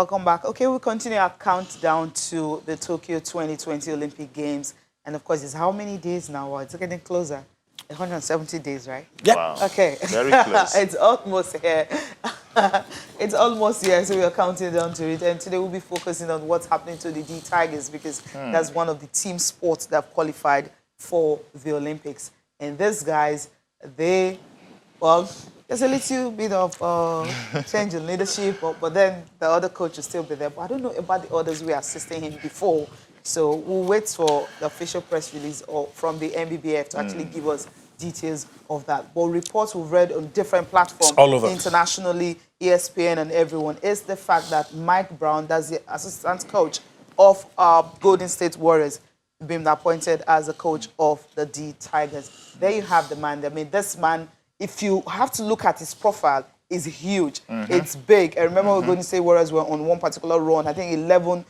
Welcome back. Okay, we'll continue our countdown to the Tokyo 2020 Olympic Games. And of course, it's how many days now? It's getting closer. 170 days, right? Yeah. Wow. Okay. Very close. It's almost here. It's almost here, so we are counting down to it. And today we'll be focusing on what's happening to the D Tigers because that's one of the team sports that have qualified for the Olympics. And these guys, well, there's a little bit of change in leadership, but then the other coach will still be there. But I don't know about the others who were assisting him before. So we'll wait for the official press release from the NBBF to actually give us details of that. But reports we've read on different platforms, all over. Internationally, ESPN and everyone, is the fact that Mike Brown, that's the assistant coach of Golden State Warriors, been appointed as a coach of the D Tigers. There you have the man. I mean, this man, if you have to look at his profile, is huge. It's big. I remember when Golden State Warriors were on one particular run, I think 11-0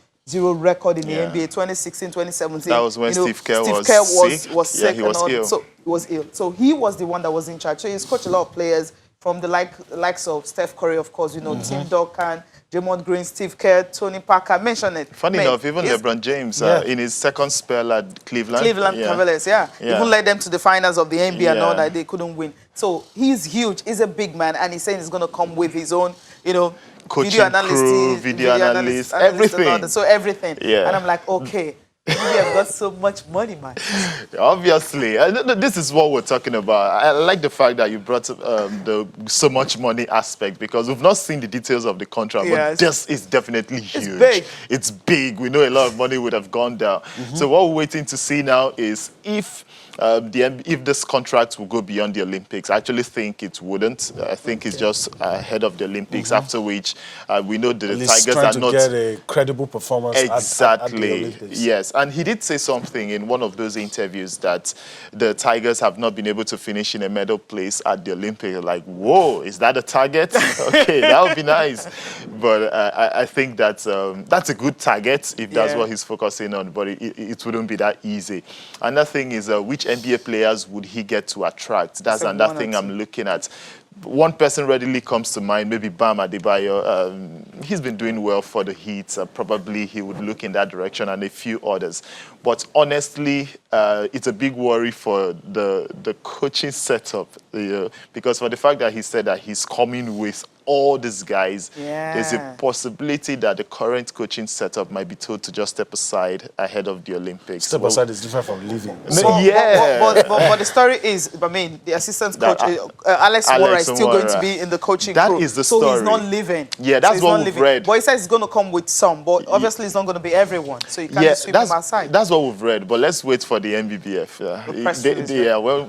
record in the NBA, 2016, 2017. That was when Steve Kerr was sick. He was ill. So he was ill. So he was the one that was in charge. So he's coached a lot of players from the likes of Steph Curry, of course, Tim Duncan, Draymond Green, Steve Kerr, Tony Parker, mention it. Funny enough, even LeBron James, in his second spell at Cleveland. Cavaliers, even led them to the finals of the NBA and all that. They couldn't win. So he's huge. He's a big man, and he's saying he's going to come with his own, coaching video analyst, crew, video analyst, everything. So everything. Yeah. And I'm like, okay. We have got so much money, man. Obviously. This is what we're talking about. I like the fact that you brought the so much money aspect because we've not seen the details of the contract, but this is definitely huge. It's big. It's big. We know a lot of money would have gone down. So what we're waiting to see now is if this contract will go beyond the Olympics. I actually think it wouldn't. I think it's just ahead of the Olympics, after which we know that the Tigers are not... to get a credible performance at the Olympics. Yes, and he did say something in one of those interviews that the Tigers have not been able to finish in a medal place at the Olympics. Like, whoa, is that a target? Okay, that would be nice. But I think that's a good target if that's what he's focusing on, but it wouldn't be that easy. Another thing is which NBA players would he get to attract? That's another thing I'm looking at. One person readily comes to mind, maybe Bam Adebayo. He's been doing well for the Heat. Probably he would look in that direction, and a few others. But honestly, it's a big worry for the coaching setup, because for the fact that he said that he's coming with all these guys, there's a possibility that the current coaching setup might be told to just step aside ahead of the Olympics. Step aside is different from leaving. But the story is, I mean, the assistant coach, Alex Mora, is still going to be in the coaching crew. That is the story. So he's not leaving. Yeah, that's what we've read. But he says he's going to come with some, but obviously it's not going to be everyone. So you can't just sweep him aside. That's what we've read, but let's wait for the NBBF.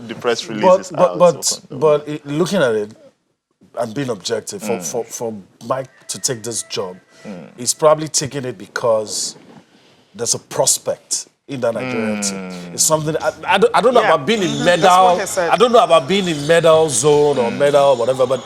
The press release is out. But looking at it, and being objective, for Mike to take this job, he's probably taking it because there's a prospect in the Nigerian team. It's something I don't know about being in medal. I don't know about being in medal zone or medal whatever, but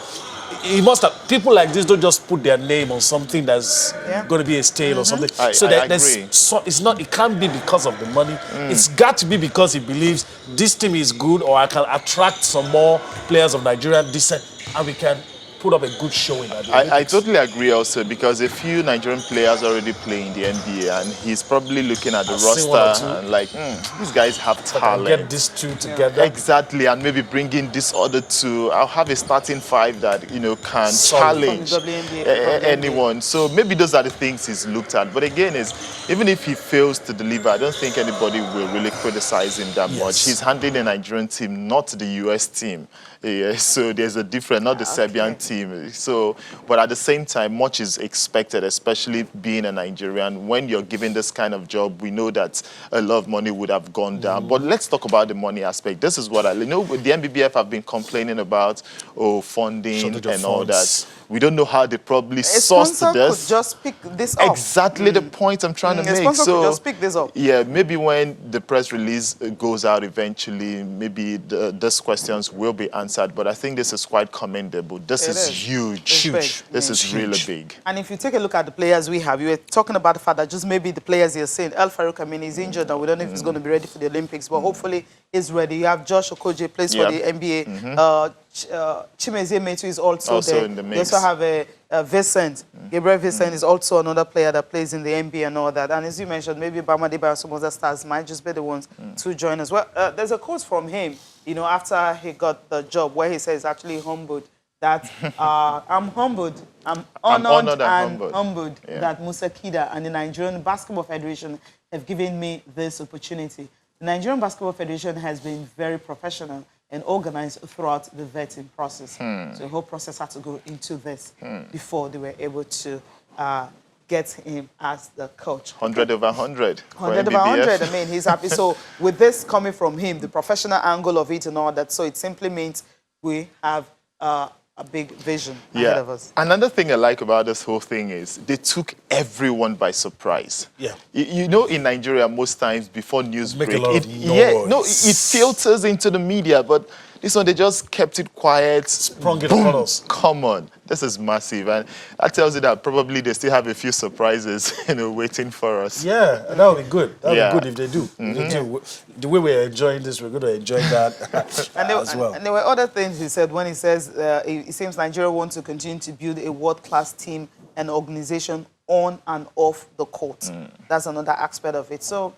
he must have, people like this don't just put their name on something that's going to be a stain or something. It can't be because of the money. It's got to be because he believes this team is good, or I can attract some more players of Nigerian descent and we can put up a good showing. I totally agree also, because a few Nigerian players already play in the NBA, and he's probably looking at the roster and like, these guys have talent. Get these two together. Exactly, and maybe bring in this other two. I'll have a starting five that, can challenge anyone. So maybe those are the things he's looked at. But again, even if he fails to deliver, I don't think anybody will really criticize him that much. He's handling the Nigerian team, not the US team. So there's a difference, not the Serbian team. So, but at the same time, much is expected, especially being a Nigerian. When you're given this kind of job, we know that a lot of money would have gone down. But let's talk about the money aspect. This is what the NBBF have been complaining about, funding and all that. We don't know how they probably sourced this. Could just pick this up. Exactly the point I'm trying to make. Sponsor could just pick this up. Yeah, maybe when the press release goes out eventually, maybe these questions will be answered. But I think this is quite commendable. This is huge. It's Huge. big. This Yeah. is really big. And if you take a look at the players we have, you were talking about the fact that just maybe the players you're saying, El Farouk, I mean, he's injured now. We don't know if he's going to be ready for the Olympics, but hopefully he's ready. You have Josh Okoje, plays for the NBA. Chimezie Metu is also there. in the You mix. also have Vincent. Gabriel Vincent is also another player that plays in the NBA and all that. And as you mentioned, maybe Bamadiba and some other stars might just be the ones to join as well. There's a quote from him, you know, after he got the job, where he says actually humbled that I'm humbled. I'm honored and humbled that Musa Kida and the Nigerian Basketball Federation have given me this opportunity. The Nigerian Basketball Federation has been very professional and organized throughout the vetting process. So the whole process had to go into this before they were able to get him as the coach. 100 over 100. 100 over 100, I mean, he's happy. So with this coming from him, the professional angle of it and all that, so it simply means we have a big vision ahead of us. Another thing I like about this whole thing is they took everyone by surprise. Yeah. You know, in Nigeria, most times before news Make break, a lot of noise. it filters into the media, but this one, they just kept it quiet. Sprung it upon us. Come on. This is massive. And that tells you that probably they still have a few surprises, waiting for us. Yeah, that would be good. That would be good if they do. If they do. The way we're enjoying this, we're going to enjoy that as well. And there were other things he said when he says it seems Nigeria wants to continue to build a world-class team and organization on and off the court. That's another aspect of it. So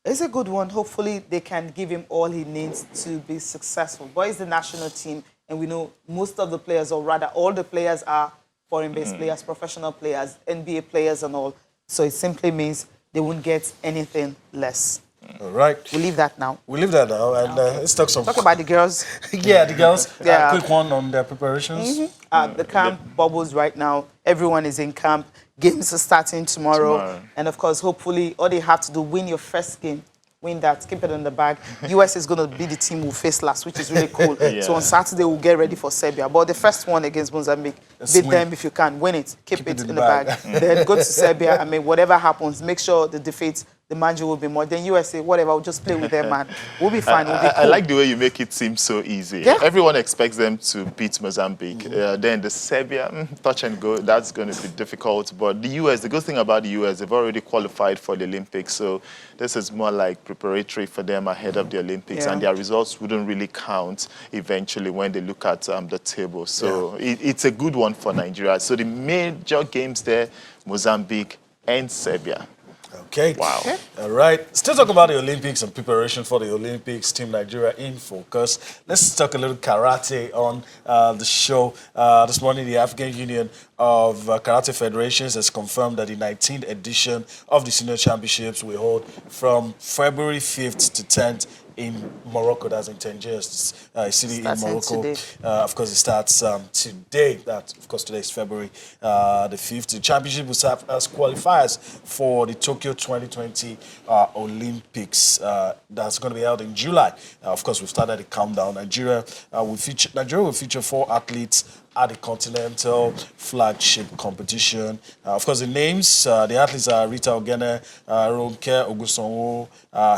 it's a good one. Hopefully they can give him all he needs to be successful. But it's the national team, and we know most of the players, or rather all the players, are foreign-based players, professional players, NBA players and all. So it simply means they won't get anything less. All right. We'll leave that now. We'll leave that now, and let's talk some... Talk about the girls. Yeah, the girls. Yeah. Quick one on their preparations. The camp bubbles right now. Everyone is in camp. Games are starting tomorrow. And of course, hopefully, all they have to do, win your first game. Win that, keep it in the bag. US is going to be the team we'll face last, which is really cool. So on Saturday, we'll get ready for Serbia. But the first one against Mozambique, beat them if you can. Win it, keep it in the bag. Then go to Serbia. I mean, whatever happens, make sure the defeat, the margin will be more. Then USA, whatever, we'll just play with them, man. We'll be fine. We'll be cool. I like the way you make it seem so easy. Yeah. Everyone expects them to beat Mozambique. Then the Serbia, touch and go, that's going to be difficult. But the US, the good thing about the US, they've already qualified for the Olympics. So this is more like preparatory for them ahead of the Olympics. And their results wouldn't really count eventually when they look at the table. So it's a good one for Nigeria. So the major games there, Mozambique and Serbia. Okay. Wow. Okay. All right. Still talking about the Olympics and preparation for the Olympics. Team Nigeria in focus. Let's talk a little karate on the show. This morning, the African Union of Karate Federations has confirmed that the 19th edition of the Senior Championships will hold from February 5th to 10th in Morocco. That's in Tangier, a city in Morocco. Of course, it starts today. Of course, today is February the 5th. The championship will serve as qualifiers for the Tokyo 2020 Olympics. That's going to be held in July. Of course, we've started the countdown. Nigeria will feature 4 athletes at the Continental flagship competition. Of course, the names, the athletes are Rita Ogene, Ronke Ogusonwo,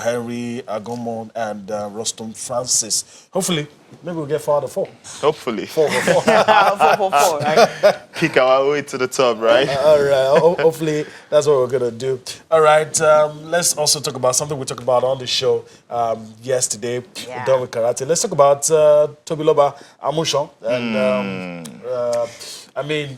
Henry Agomon, and Rostom Francis. Hopefully, maybe we'll get 4 out of 4. Hopefully. 4 out of 4. 4, right? Kick our way to the top, right? All right. Hopefully, that's what we're going to do. All right. Let's also talk about something we talked about on the show yesterday. We're done with karate. Let's talk about Tobiloba Amushon. And, I mean,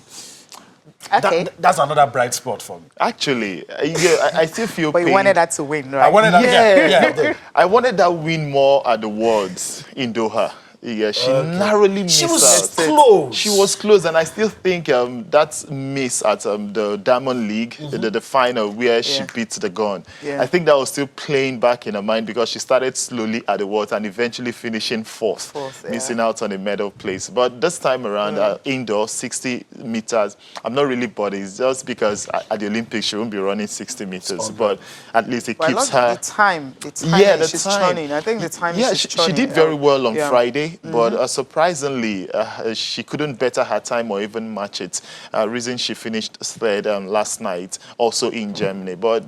that's another bright spot for me. Actually, I still feel But you wanted that to win, right? I wanted that, I wanted that win more at the Worlds in Doha. Yeah, she narrowly missed She was out. close. She was close, and I still think that miss at the Diamond League, the final where she beat the Gun. Yeah. I think that was still playing back in her mind because she started slowly at the Worlds and eventually finishing fourth, missing out on a medal place. But this time around, indoor, 60 meters, I'm not really bothered. It's just because at the Olympics, she won't be running 60 meters. But at least it keeps her... The time the she's time. churning. I think the time Yeah, she's she churning. did very well on Friday. Germany, but surprisingly, she couldn't better her time or even match it. Reason she finished third last night, also in Germany. But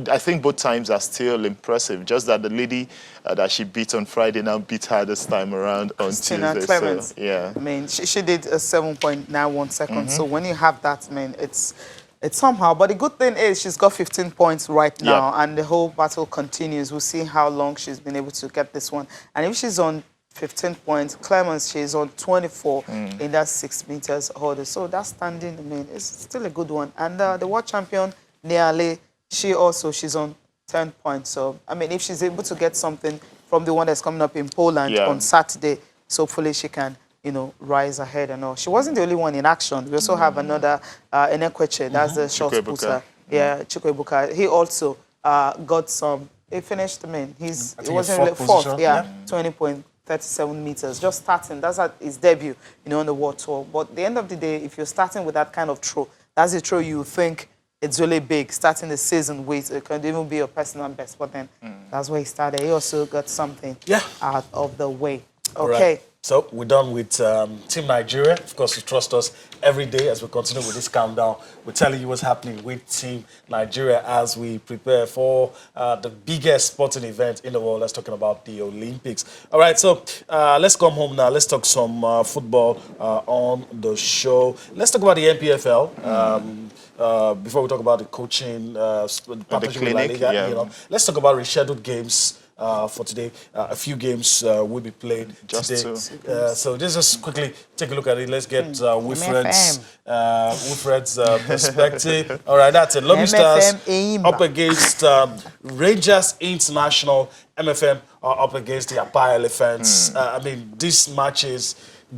I think both times are still impressive. Just that the lady that she beat on Friday now beat her this time around on Christina Tuesday. Clemens. So, yeah. I mean, she did a 7.91 seconds. So when you have that, I mean, it's somehow. But the good thing is she's got 15 points right now, and the whole battle continues. We'll see how long she's been able to get this one. And if she's on 15 points, Clemens, she's on 24 in that 6 meters hurdle. So that's standing, I mean, it's still a good one. And the world champion, Niale, she's on 10 points. So, I mean, if she's able to get something from the one that's coming up in Poland on Saturday, so hopefully she can, you know, rise ahead and all. She wasn't the only one in action. We also have another Enekweche, that's the short putter. Yeah, Chukwuebuka. He also got some. He finished, I mean, he wasn't fourth, 20.37 meters, just starting. That's his debut, you know, on the world tour. But at the end of the day, if you're starting with that kind of throw, that's a throw you think it's really big, starting the season with. It can even be your personal best, but then that's where he started. He also got something out of the way. Okay. Right. So we're done with Team Nigeria. Of course, you trust us every day as we continue with this countdown. We're telling you what's happening with Team Nigeria as we prepare for the biggest sporting event in the world. Let's talking about the Olympics. All right, so let's come home now. Let's talk some football on the show. Let's talk about the NPFL. Before we talk about the coaching, the partnership with La Liga, you know, let's talk about rescheduled games. For today, a few games will be played today. So just quickly take a look at it. Let's get Wilfred's perspective. All right, that's it. Lobby Stars up against Rangers International. MFM are up against the Appa Elephants. I mean, these matches,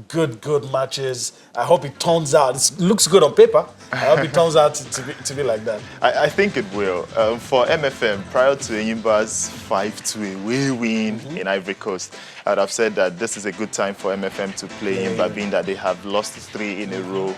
good matches. I hope it turns out. It looks good on paper. I hope it turns out to be like that. I think it will. For MFM, prior to Enyimba's 5-2 away win in Ivory Coast, I'd have said that this is a good time for MFM to play Enyimba, being that they have lost 3 in a row.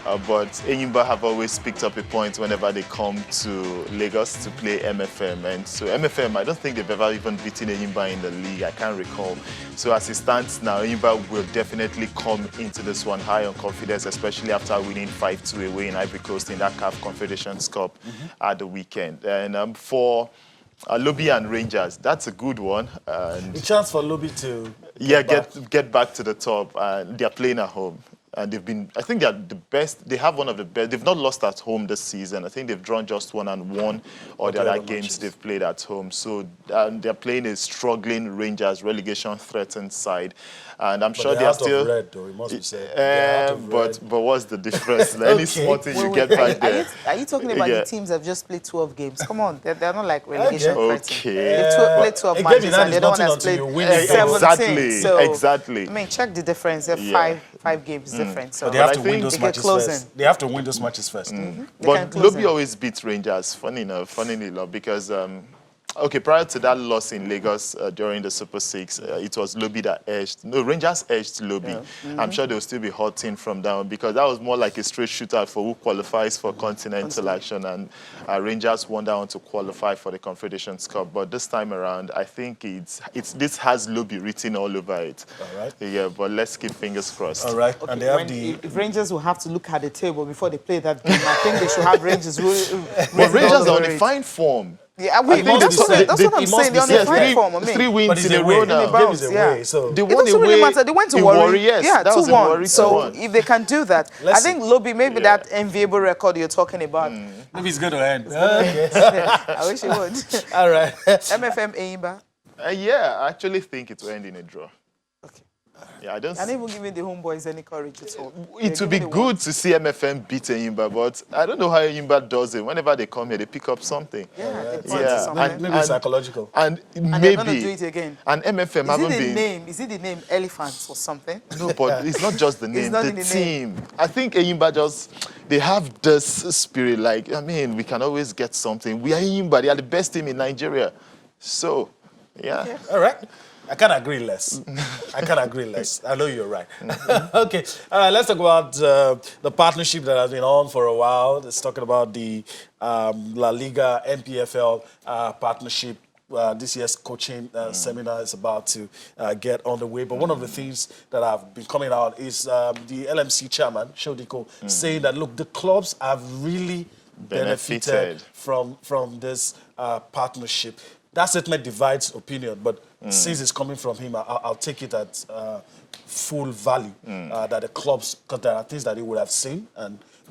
But Enyimba have always picked up a point whenever they come to Lagos to play MFM. And so MFM, I don't think they've ever even beaten Enyimba in the league. I can't recall. So as it stands now, Enyimba will definitely come into this one high on confidence, especially after winning 5-2 away in Ivory Coast in that CAF Confederations Cup at the weekend. And for Lobby and Rangers, that's a good one. And a chance for Lobby to get back to the top. They're playing at home. And they've been, I think they're the best. They have one of the best. They've not lost at home this season. I think they've drawn just 1 and 1 or the other games they've played at home. So they're playing a struggling Rangers relegation threatened side. And I'm sure they are still red, though, it must be said. But what's the difference? Any small thing you get back there. Are you talking about the teams that have just played 12 games? Come on, they're not like relegation threatened. They've played 12 matches and they don't want to play 17. Exactly. I mean, check the difference. They're five games difference. So but they have to win those matches first. They have to win those matches first. But Lobby always beats Rangers, funny enough, because prior to that loss in Lagos during the Super 6, it was Lobby that edged. No, Rangers edged Lobby. I'm sure they'll still be hurting from down because that was more like a straight shootout for who qualifies for continental action, and Rangers won that one to qualify for the Confederations Cup. But this time around, I think this has Lobby written all over it. All right. Yeah, but let's keep fingers crossed. All right. Okay, and they have if Rangers will have to look at the table before they play that game, I think they should have Rangers. But Rangers are on a fine form. Yeah, that's what I'm saying. They're on a fine form. I mean, 3 wins in a row now. So it doesn't really matter. They went to Warri. Yes, that was 2-1. So if they can do that, I think Lobby, maybe that enviable record you're talking about. Maybe it's going to end. I wish it would. All right. MFM Enyimba. I actually think it will end in a draw. Okay. Yeah, I don't. And even giving the homeboys any courage at all. It would be good to see MFM beat Enyimba, but I don't know how Enyimba does it. Whenever they come here, they pick up something. And maybe psychological. And maybe they're going to do it again. And MFM haven't been. Is it the name Elephants or something? No, but it's not just the name. The team. I think Enyimba they have this spirit. Like, I mean, we can always get something. We are Enyimba. They are the best team in Nigeria. So, yeah. All right. I can't agree less. I know you're right. Okay, let's talk about the partnership that has been on for a while. Let's talk about the La Liga NPFL partnership. this year's coaching seminar is about to get underway. But one of the things that have been coming out is the LMC chairman, Shodiko, saying that, look, the clubs have really benefited from this partnership. That statement divides opinion, but since it's coming from him, I'll take it at full value that the clubs, because there are things that he would have seen.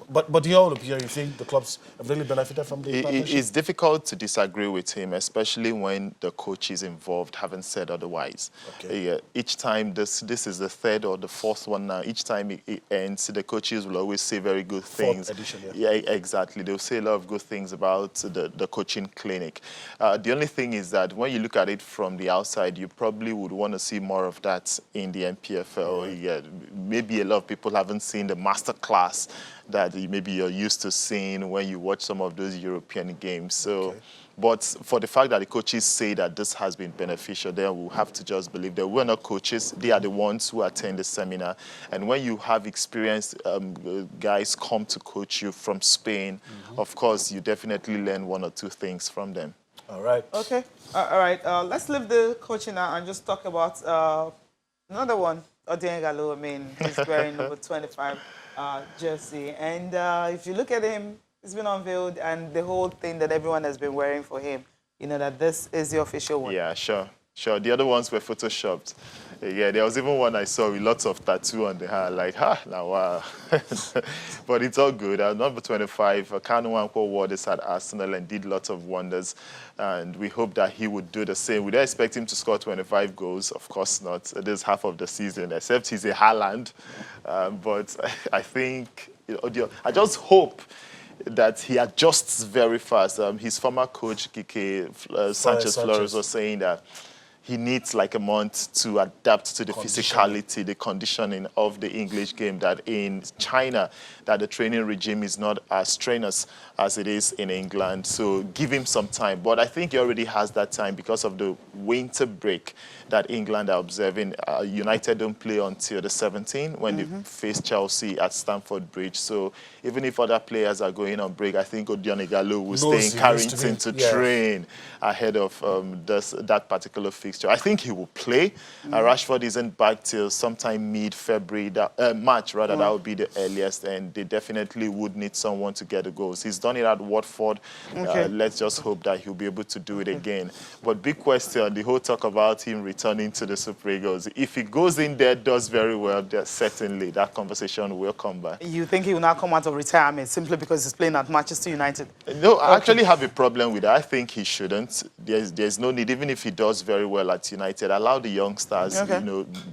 But in your own opinion, you think the clubs have really benefited from the partnership? It's difficult to disagree with him, especially when the coaches involved haven't said otherwise. Okay. Each time, this is the third or the fourth one now, each time it ends, the coaches will always say very good things. Fourth edition, yeah, exactly. They'll say a lot of good things about the coaching clinic. The only thing is that when you look at it from the outside, you probably would want to see more of that in the NPFL. Yeah, maybe a lot of people haven't seen the master class that maybe you're used to seeing when you watch some of those European games. So, but for the fact that the coaches say that this has been beneficial, then we'll have to just believe that we're not coaches. They are the ones who attend the seminar. And when you have experienced guys come to coach you from Spain, of course, you definitely learn one or two things from them. All right. Okay. All right. Let's leave the coaching now and just talk about another one, Odion Ighalo. I mean, he's wearing number 25 jersey. And if you look at him, it's been unveiled, and the whole thing that everyone has been wearing for him, you know, that this is the official one. Yeah, sure. The other ones were photoshopped. Yeah, there was even one I saw with lots of tattoo on the hand, like, now wow. But it's all good. Number 25, Kanu Nwankwo wore this at Arsenal and did lots of wonders. And we hope that he would do the same. We don't expect him to score 25 goals. Of course not. It is half of the season, except he's a Haaland. But I think, I just hope that he adjusts very fast. His former coach, Kike Sanchez Flores, was saying that he needs like a month to adapt to the physicality, the conditioning of the English game, that in China, that the training regime is not as strenuous as it is in England. So give him some time. But I think he already has that time because of the winter break that England are observing. United don't play until the 17th when they face Chelsea at Stamford Bridge. So even if other players are going on break, I think Odion Ighalo will stay in Carrington to train ahead of that particular fixture. I think he will play. Rashford isn't back till sometime mid-February, March rather. That would be the earliest, and they definitely would need someone to get the goals. He's done it at Watford. Let's just hope that he'll be able to do it again. But big question, the whole talk about him returning to the Super Eagles. If he goes in there, does very well, certainly that conversation will come back. You think he will now come out of retirement simply because he's playing at Manchester United? No, I actually have a problem with that. I think he shouldn't. There's no need, even if he does very well at United, allow the youngsters,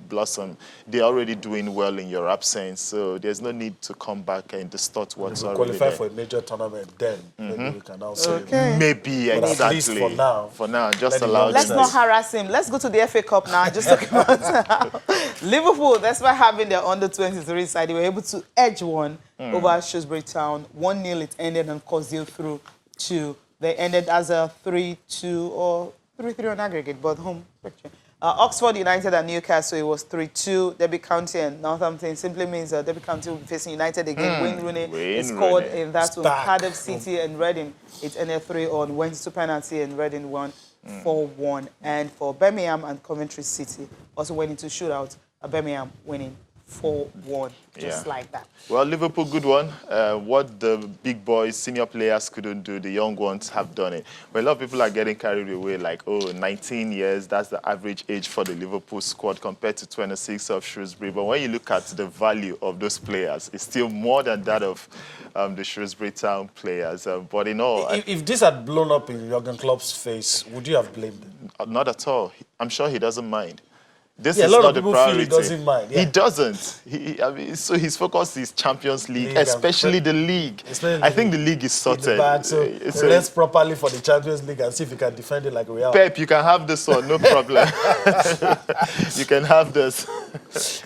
blossom. They're already doing well in your absence, so there's no need to come back and distort what's already qualify there. for a major tournament, then maybe we can also maybe but exactly. at least for now, just allow. Let's not harass him. Let's go to the FA Cup now. Just talk about Liverpool. That's why having their under-23 side, they were able to edge one over Shrewsbury Town. 1-0 it ended, and of course they through to. They ended as a 3-2 or 3-3 on aggregate, but home picture. Oxford United and Newcastle, it was 3-2. Derby County and Northampton simply means that Derby County will be facing United again. Wayne Rooney scored in that one. Cardiff City and Reading, it ended 3-1. Went to penalty and Reading won 4-1. And for Birmingham and Coventry City, also went into shootout. Birmingham winning 4-1, just like that. Well, Liverpool, good one. What the big boys, senior players couldn't do, the young ones have done it. But a lot of people are getting carried away, like, 19 years, that's the average age for the Liverpool squad compared to 26 of Shrewsbury. But when you look at the value of those players, it's still more than that of the Shrewsbury Town players. But in all... If this had blown up in Jurgen Klopp's face, would you have blamed him? Not at all. I'm sure he doesn't mind. This is a lot not of people feel he doesn't mind. He doesn't. I mean, so his focus is Champions League, especially the league. I think the league is sorted. So rest properly for the Champions League and see if you can defend it like Real. Pep, you can have this one, no problem. You can have this.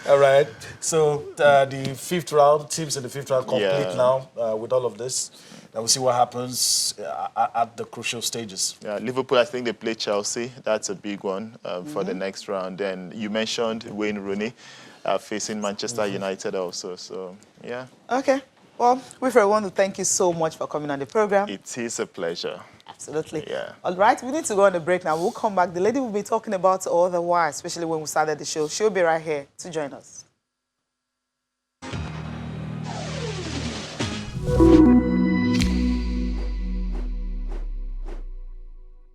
All right. So the fifth round, teams in the fifth round complete now with all of this. And we'll see what happens at the crucial stages. Yeah, Liverpool, I think they play Chelsea. That's a big one for the next round. Then you mentioned Wayne Rooney facing Manchester United also. So, yeah. Okay. Well, Wilfred, I want to thank you so much for coming on the program. It is a pleasure. Absolutely. Yeah. All right, we need to go on a break now. We'll come back. The lady will be talking about otherwise, especially when we started the show. She'll be right here to join us.